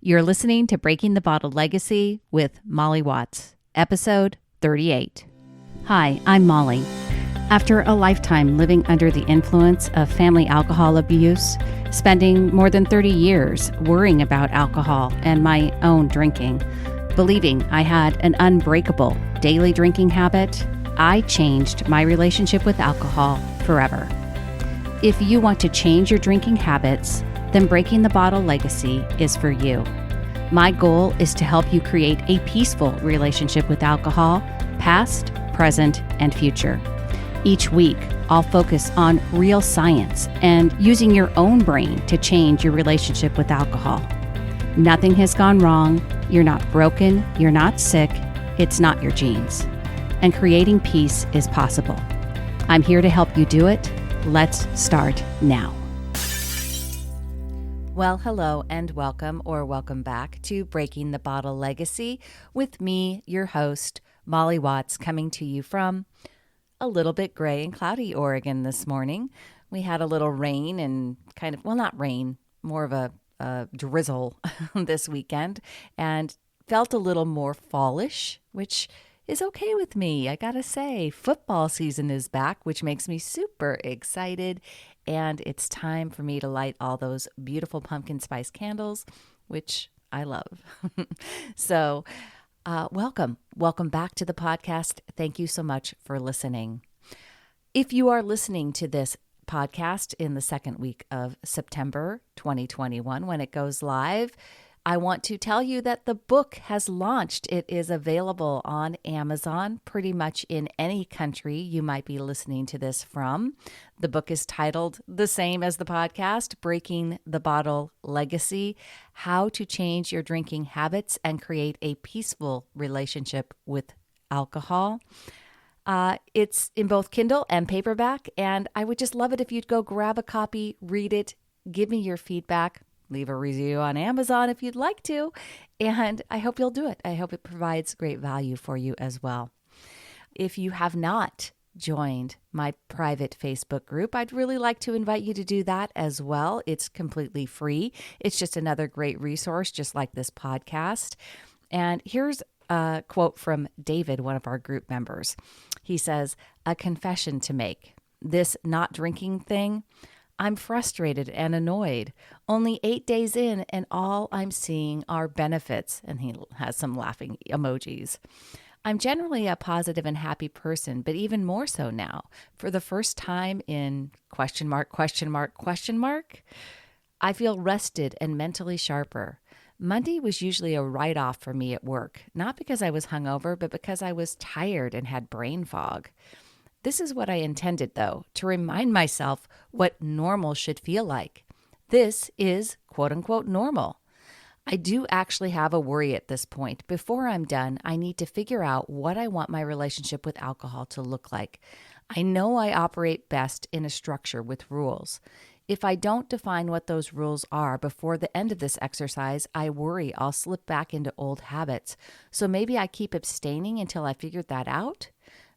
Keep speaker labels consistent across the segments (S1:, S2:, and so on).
S1: You're listening to Breaking the Bottle Legacy with Molly Watts, episode 38. Hi, I'm Molly. After a lifetime living under the influence of family alcohol abuse, spending more than 30 years worrying about alcohol and my own drinking, believing I had an unbreakable daily drinking habit, I changed my relationship with alcohol forever. If you want to change your drinking habits, then Breaking the Bottle Legacy is for you. My goal is to help you create a peaceful relationship with alcohol, past, present, and future. Each week, I'll focus on real science and using your own brain to change your relationship with alcohol. Nothing has gone wrong. You're not broken. You're not sick. It's not your genes. And creating peace is possible. I'm here to help you do it. Let's start now. Well, hello and welcome or welcome back to Breaking the Bottle Legacy with me, your host, Molly Watts, coming to you from a little bit gray and cloudy Oregon this morning. We had a little rain and not rain, more of a drizzle this weekend, and felt a little more fallish, which is okay with me. I gotta say, football season is back, which makes me super excited. And it's time for me to light all those beautiful pumpkin spice candles, which I love. So welcome back to the podcast. Thank you so much for listening. If you are listening to this podcast in the second week of September 2021, when it goes live, I want to tell you that the book has launched. It is available on Amazon, pretty much in any country you might be listening to this from. The book is titled the same as the podcast, Breaking the Bottle Legacy: How to Change Your Drinking Habits and Create a Peaceful Relationship with Alcohol. It's in both Kindle and paperback, and I would just love it if you'd go grab a copy, read it, give me your feedback. Leave a review on Amazon if you'd like to, and I hope you'll do it. I hope it provides great value for you as well. If you have not joined my private Facebook group, I'd really like to invite you to do that as well. It's completely free. It's just another great resource, just like this podcast. And here's a quote from David, one of our group members. He says, "A confession to make. This not drinking thing, I'm frustrated and annoyed. Only 8 days in, and all I'm seeing are benefits." And he has some laughing emojis. "I'm generally a positive and happy person, but even more so now. For the first time in ... I feel rested and mentally sharper. Monday was usually a write-off for me at work, not because I was hungover, but because I was tired and had brain fog. This is what I intended, though, to remind myself what normal should feel like. This is quote-unquote normal. I do actually have a worry at this point. Before I'm done, I need to figure out what I want my relationship with alcohol to look like. I know I operate best in a structure with rules. If I don't define what those rules are before the end of this exercise, I worry I'll slip back into old habits. So maybe I keep abstaining until I figure that out?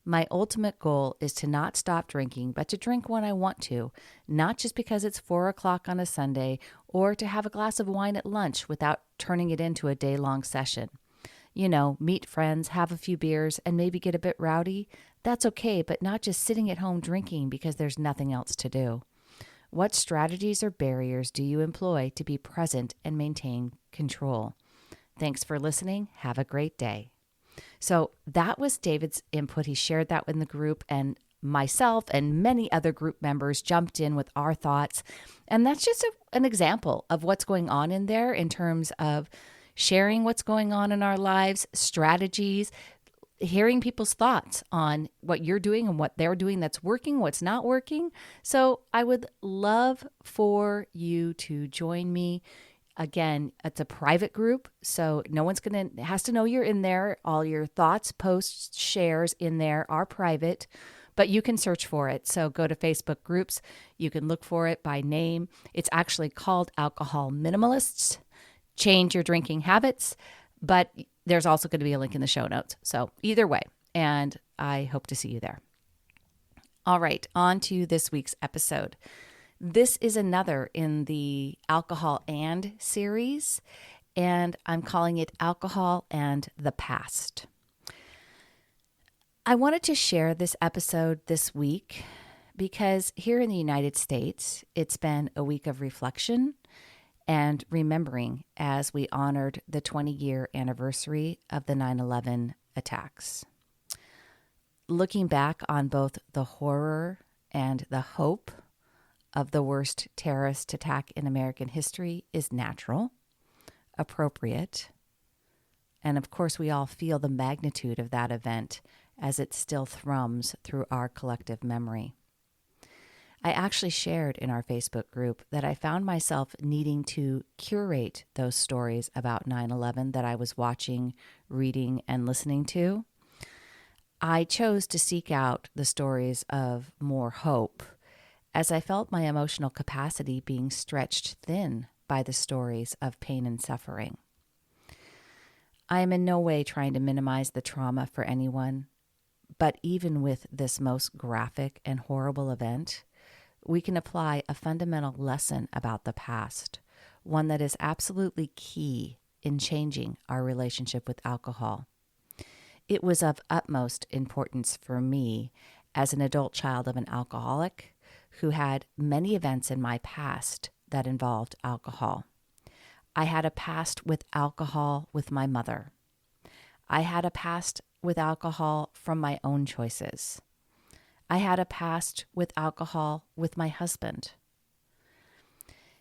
S1: My ultimate goal is to not stop drinking, but to drink when I want to, not just because it's 4 o'clock on a Sunday, or to have a glass of wine at lunch without turning it into a day-long session. You know, meet friends, have a few beers, and maybe get a bit rowdy. That's okay, but not just sitting at home drinking because there's nothing else to do. What strategies or barriers do you employ to be present and maintain control? Thanks for listening. Have a great day." So that was David's input. He shared that in the group, and myself and many other group members jumped in with our thoughts. And that's just an example of what's going on in there in terms of sharing what's going on in our lives, strategies, hearing people's thoughts on what you're doing and what they're doing that's working, what's not working. So I would love for you to join me. Again, it's a private group, so no one's has to know you're in there. All your thoughts, posts, shares in there are private, but you can search for it. So go to Facebook groups. You can look for it by name. It's actually called Alcohol Minimalists. Change your drinking habits, but there's also going to be a link in the show notes. So either way, and I hope to see you there. All right, on to this week's episode. This is another in the Alcohol and series, and I'm calling it Alcohol and the Past. I wanted to share this episode this week because here in the United States, it's been a week of reflection and remembering as we honored the 20-year anniversary of the 9/11 attacks. Looking back on both the horror and the hope of the worst terrorist attack in American history is natural, appropriate, and of course we all feel the magnitude of that event as it still thrums through our collective memory. I actually shared in our Facebook group that I found myself needing to curate those stories about 9/11 that I was watching, reading, and listening to. I chose to seek out the stories of more hope as I felt my emotional capacity being stretched thin by the stories of pain and suffering. I am in no way trying to minimize the trauma for anyone, but even with this most graphic and horrible event, we can apply a fundamental lesson about the past, one that is absolutely key in changing our relationship with alcohol. It was of utmost importance for me as an adult child of an alcoholic who had many events in my past that involved alcohol. I had a past with alcohol with my mother. I had a past with alcohol from my own choices. I had a past with alcohol with my husband.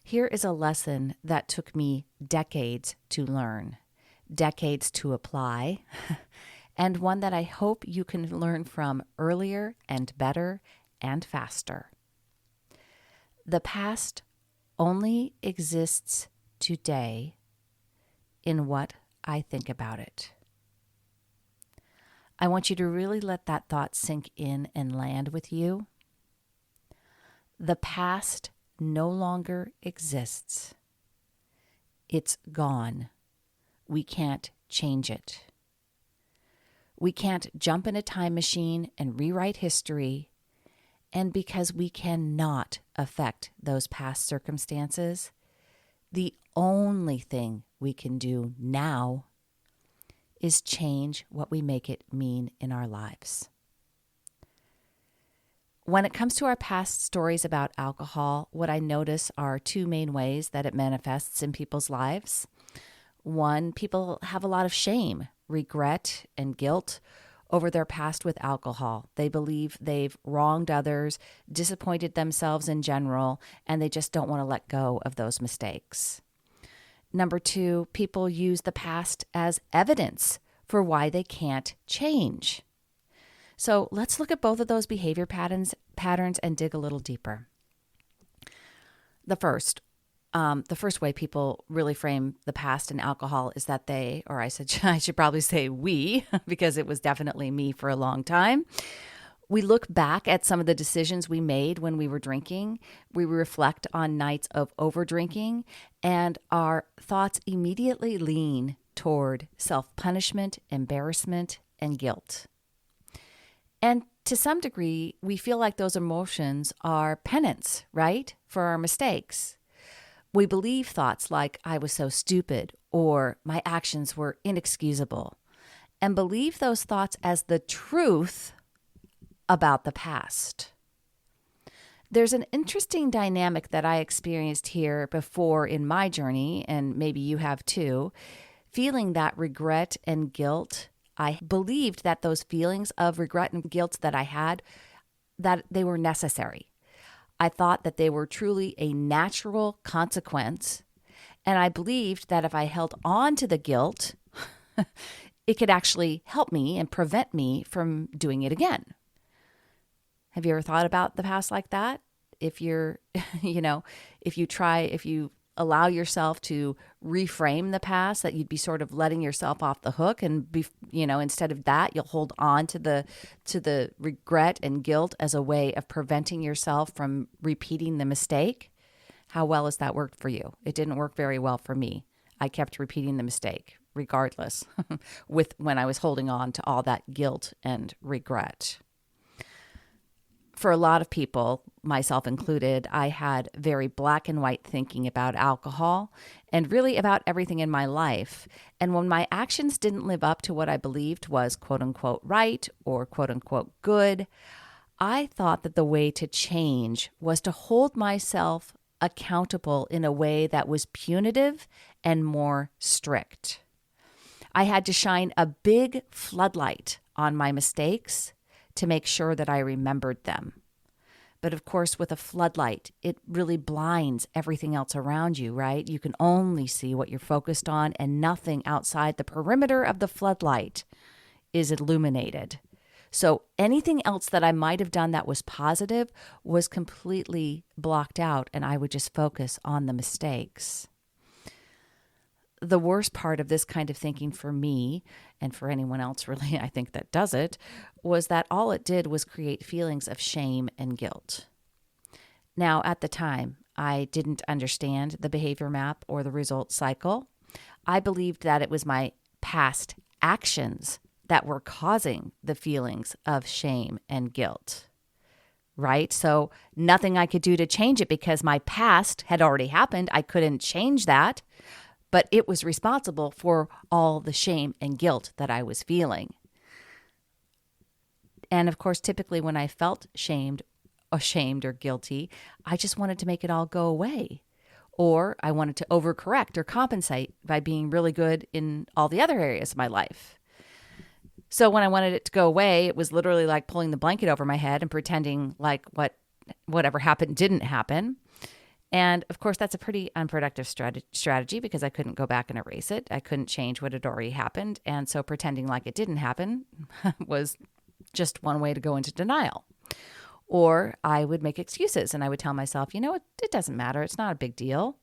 S1: Here is a lesson that took me decades to learn, decades to apply, and one that I hope you can learn from earlier and better and faster. The past only exists today in what I think about it. I want you to really let that thought sink in and land with you. The past no longer exists. It's gone. We can't change it. We can't jump in a time machine and rewrite history. And because we cannot affect those past circumstances, the only thing we can do now is change what we make it mean in our lives. When it comes to our past stories about alcohol, what I notice are two main ways that it manifests in people's lives. One, people have a lot of shame, regret, and guilt over their past with alcohol. They believe they've wronged others, disappointed themselves in general, and they just don't want to let go of those mistakes. Number two, people use the past as evidence for why they can't change. So let's look at both of those behavior patterns and dig a little deeper. The first way people really frame the past and alcohol is that I should probably say we, because it was definitely me for a long time. We look back at some of the decisions we made when we were drinking. We reflect on nights of over-drinking, and our thoughts immediately lean toward self-punishment, embarrassment, and guilt. And to some degree, we feel like those emotions are penance, right, for our mistakes. We believe thoughts like, I was so stupid, or my actions were inexcusable, and believe those thoughts as the truth about the past. There's an interesting dynamic that I experienced here before in my journey, and maybe you have too, feeling that regret and guilt. I believed that those feelings of regret and guilt that I had, that they were necessary. I thought that they were truly a natural consequence, and I believed that if I held on to the guilt, it could actually help me and prevent me from doing it again. Have you ever thought about the past like that? If you're, if you allow yourself to reframe the past, that you'd be sort of letting yourself off the hook, and instead of that, you'll hold on to the regret and guilt as a way of preventing yourself from repeating the mistake. How well has that worked for you? It didn't work very well for me. I kept repeating the mistake regardless when I was holding on to all that guilt and regret. For a lot of people, myself included, I had very black and white thinking about alcohol and really about everything in my life. And when my actions didn't live up to what I believed was quote unquote right or quote unquote good, I thought that the way to change was to hold myself accountable in a way that was punitive and more strict. I had to shine a big floodlight on my mistakes to make sure that I remembered them. But of course, with a floodlight, it really blinds everything else around you, right? You can only see what you're focused on, and nothing outside the perimeter of the floodlight is illuminated. So anything else that I might have done that was positive was completely blocked out, and I would just focus on the mistakes. The worst part of this kind of thinking for me, and for anyone else really, I think that does it, was that all it did was create feelings of shame and guilt. Now, at the time, I didn't understand the behavior map or the result cycle. I believed that it was my past actions that were causing the feelings of shame and guilt, right? So nothing I could do to change it because my past had already happened. I couldn't change that. But it was responsible for all the shame and guilt that I was feeling. And of course, typically when I felt ashamed or guilty, I just wanted to make it all go away. Or I wanted to overcorrect or compensate by being really good in all the other areas of my life. So when I wanted it to go away, it was literally like pulling the blanket over my head and pretending like whatever happened didn't happen. And of course, that's a pretty unproductive strategy because I couldn't go back and erase it. I couldn't change what had already happened. And so pretending like it didn't happen was just one way to go into denial. Or I would make excuses and I would tell myself, it doesn't matter. It's not a big deal.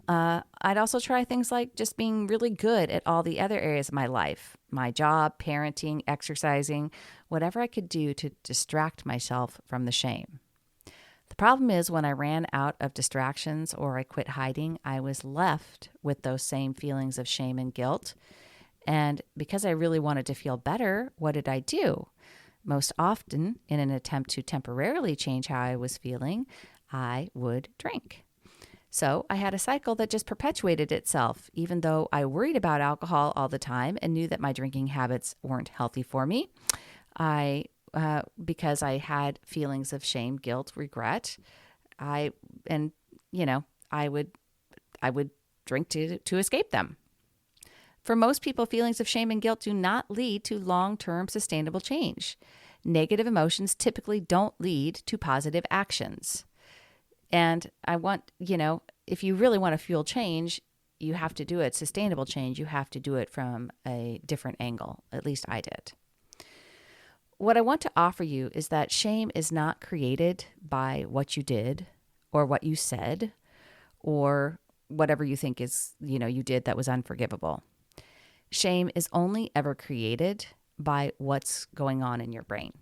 S1: I'd also try things like just being really good at all the other areas of my life, my job, parenting, exercising, whatever I could do to distract myself from the shame. The problem is when I ran out of distractions or I quit hiding, I was left with those same feelings of shame and guilt. And because I really wanted to feel better, what did I do? Most often, in an attempt to temporarily change how I was feeling, I would drink. So I had a cycle that just perpetuated itself, even though I worried about alcohol all the time and knew that my drinking habits weren't healthy for me. Because I had feelings of shame, guilt, regret, I would drink to escape them. For most people, feelings of shame and guilt do not lead to long-term sustainable change. Negative emotions typically don't lead to positive actions. And I want, if you really want to fuel change, you have to do it, sustainable change, you have to do it from a different angle. At least I did. What I want to offer you is that shame is not created by what you did or what you said or whatever you think is, you did that was unforgivable. Shame is only ever created by what's going on in your brain.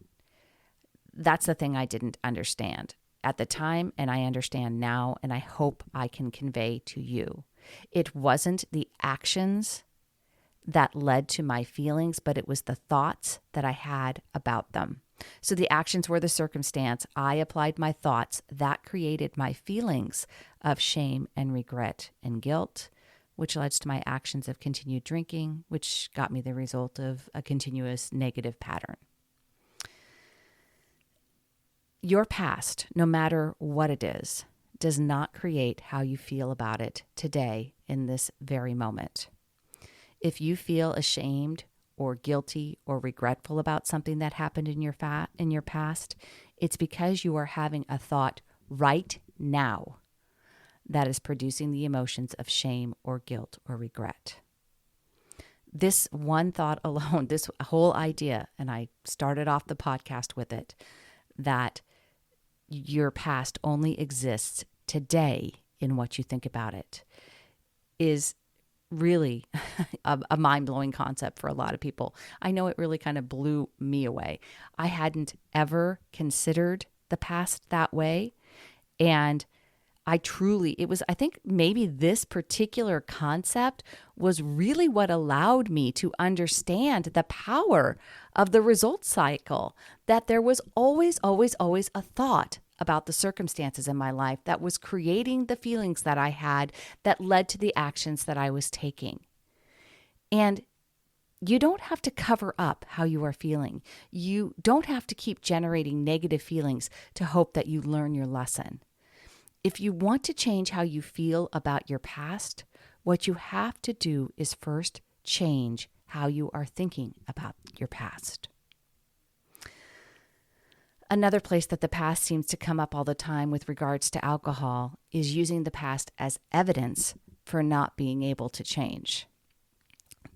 S1: That's the thing I didn't understand at the time, and I understand now, and I hope I can convey to you. It wasn't the actions that led to my feelings, but it was the thoughts that I had about them. So the actions were the circumstance. I applied my thoughts that created my feelings of shame and regret and guilt, which led to my actions of continued drinking, which got me the result of a continuous negative pattern. Your past, no matter what it is, does not create how you feel about it today in this very moment. If you feel ashamed or guilty or regretful about something that happened in your past, it's because you are having a thought right now that is producing the emotions of shame or guilt or regret. This one thought alone, this whole idea, and I started off the podcast with it, that your past only exists today in what you think about it, is really a mind-blowing concept for a lot of people. I know it really kind of blew me away. I hadn't ever considered the past that way, and I think maybe this particular concept was really what allowed me to understand the power of the result cycle, that there was always, always, always a thought about the circumstances in my life that was creating the feelings that I had that led to the actions that I was taking. And you don't have to cover up how you are feeling. You don't have to keep generating negative feelings to hope that you learn your lesson. If you want to change how you feel about your past, what you have to do is first change how you are thinking about your past. Another place that the past seems to come up all the time with regards to alcohol is using the past as evidence for not being able to change.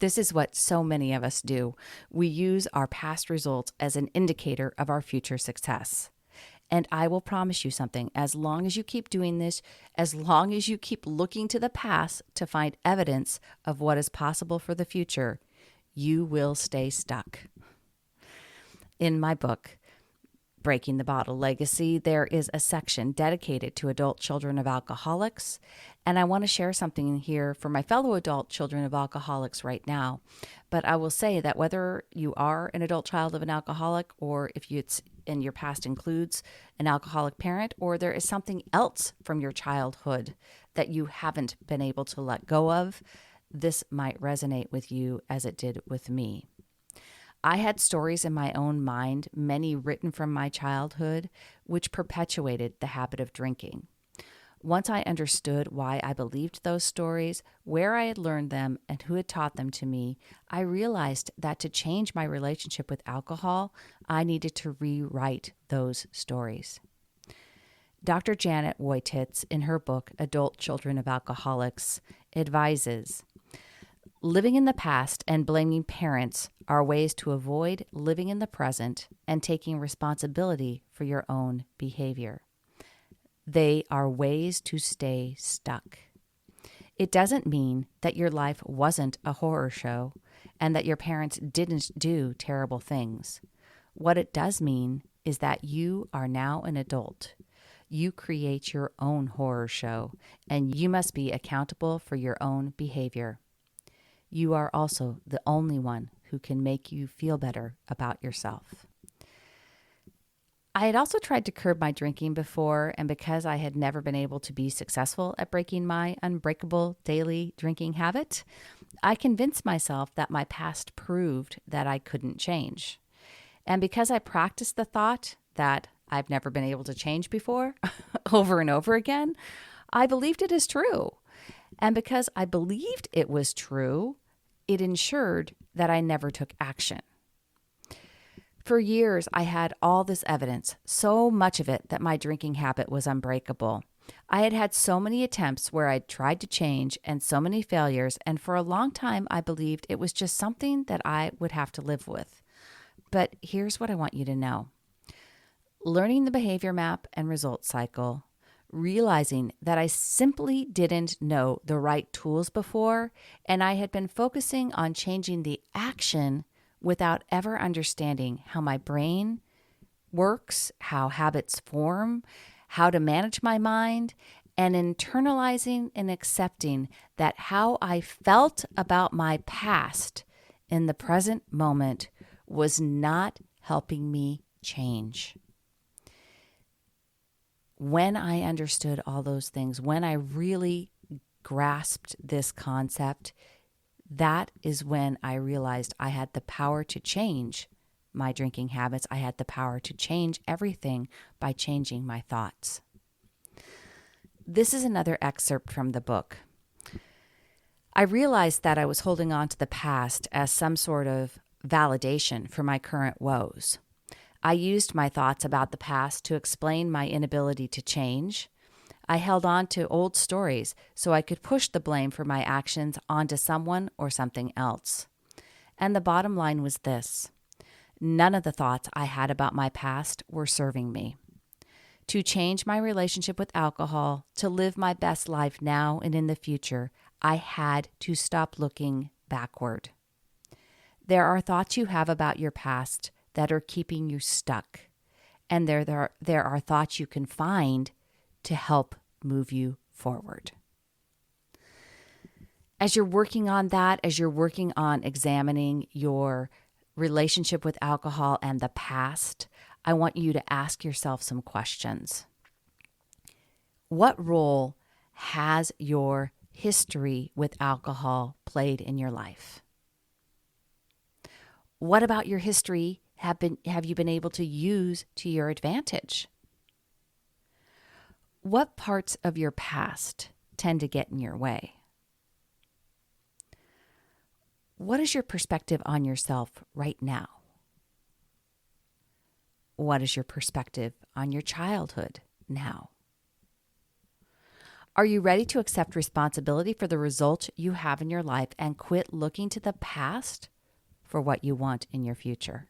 S1: This is what so many of us do. We use our past results as an indicator of our future success. And I will promise you something, as long as you keep doing this, as long as you keep looking to the past to find evidence of what is possible for the future, you will stay stuck. In my book, Breaking the Bottle Legacy, there is a section dedicated to adult children of alcoholics. And I want to share something here for my fellow adult children of alcoholics right now. But I will say that whether you are an adult child of an alcoholic, or if it's in your past includes an alcoholic parent, or there is something else from your childhood that you haven't been able to let go of, this might resonate with you as it did with me. I had stories in my own mind, many written from my childhood, which perpetuated the habit of drinking. Once I understood why I believed those stories, where I had learned them, and who had taught them to me, I realized that to change my relationship with alcohol, I needed to rewrite those stories. Dr. Janet Woititz, in her book, Adult Children of Alcoholics, advises, living in the past and blaming parents are ways to avoid living in the present and taking responsibility for your own behavior. They are ways to stay stuck. It doesn't mean that your life wasn't a horror show and that your parents didn't do terrible things. What it does mean is that you are now an adult. You create your own horror show, and you must be accountable for your own behavior. You are also the only one who can make you feel better about yourself. I had also tried to curb my drinking before, and because I had never been able to be successful at breaking my unbreakable daily drinking habit, I convinced myself that my past proved that I couldn't change. And because I practiced the thought that I've never been able to change before over and over again, I believed it is true. And because I believed it was true, it ensured that I never took action. For years, I had all this evidence, so much of it that my drinking habit was unbreakable. I had had so many attempts where I'd tried to change and so many failures, and for a long time, I believed it was just something that I would have to live with. But here's what I want you to know. Learning the behavior map and result cycle, realizing that I simply didn't know the right tools before, and I had been focusing on changing the action without ever understanding how my brain works, how habits form, how to manage my mind, and internalizing and accepting that how I felt about my past in the present moment was not helping me change. When I understood all those things, when I really grasped this concept, that is when I realized I had the power to change my drinking habits. I had the power to change everything by changing my thoughts. This is another excerpt from the book. I realized that I was holding on to the past as some sort of validation for my current woes. I used my thoughts about the past to explain my inability to change. I held on to old stories so I could push the blame for my actions onto someone or something else. And the bottom line was this: none of the thoughts I had about my past were serving me. To change my relationship with alcohol, to live my best life now and in the future, I had to stop looking backward. There are thoughts you have about your past that are keeping you stuck, and there are thoughts you can find to help move you forward. As you're working on that, as you're working on examining your relationship with alcohol and the past, I want you to ask yourself some questions. What role has your history with alcohol played in your life? What about your history have you been able to use to your advantage? What parts of your past tend to get in your way? What is your perspective on yourself right now? What is your perspective on your childhood now? Are you ready to accept responsibility for the results you have in your life and quit looking to the past for what you want in your future?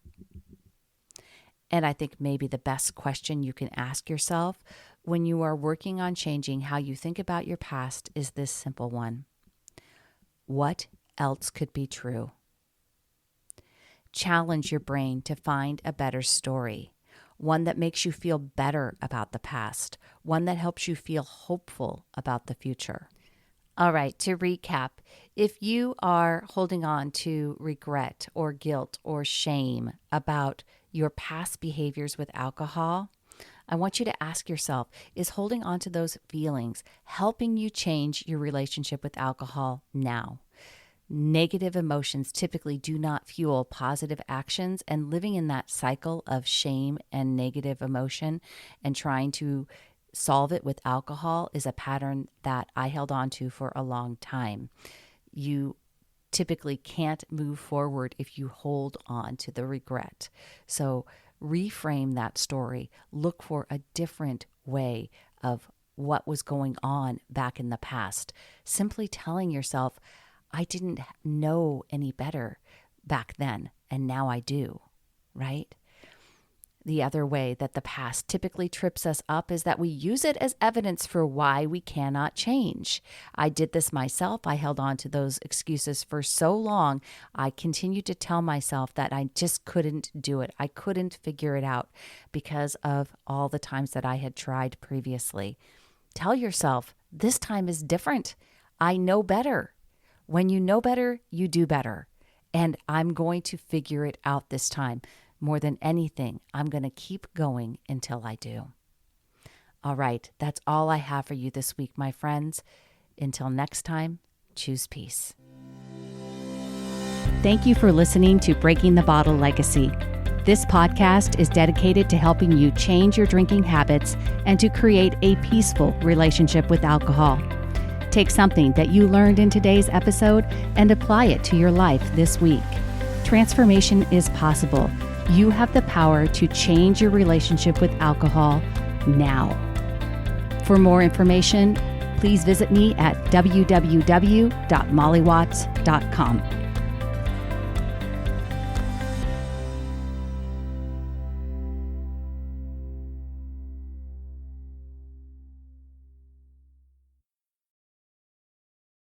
S1: And I think maybe the best question you can ask yourself when you are working on changing how you think about your past is this simple one. What else could be true? Challenge your brain to find a better story, one that makes you feel better about the past, one that helps you feel hopeful about the future. All right, to recap, if you are holding on to regret or guilt or shame about your past behaviors with alcohol, I want you to ask yourself, is holding on to those feelings helping you change your relationship with alcohol now? Negative emotions typically do not fuel positive actions, and living in that cycle of shame and negative emotion and trying to solve it with alcohol is a pattern that I held on to for a long time. You typically can't move forward if you hold on to the regret. So reframe that story. Look for a different way of what was going on back in the past. Simply telling yourself, I didn't know any better back then, and now I do, right? The other way that the past typically trips us up is that we use it as evidence for why we cannot change. I did this myself. I held on to those excuses for so long. I continued to tell myself that I just couldn't do it. I couldn't figure it out because of all the times that I had tried previously. Tell yourself, this time is different. I know better. When you know better, you do better. And I'm going to figure it out this time. More than anything, I'm going to keep going until I do. All right, that's all I have for you this week, my friends. Until next time, choose peace. Thank you for listening to Breaking the Bottle Legacy. This podcast is dedicated to helping you change your drinking habits and to create a peaceful relationship with alcohol. Take something that you learned in today's episode and apply it to your life this week. Transformation is possible. You have the power to change your relationship with alcohol now. For more information, please visit me at www.mollywatts.com.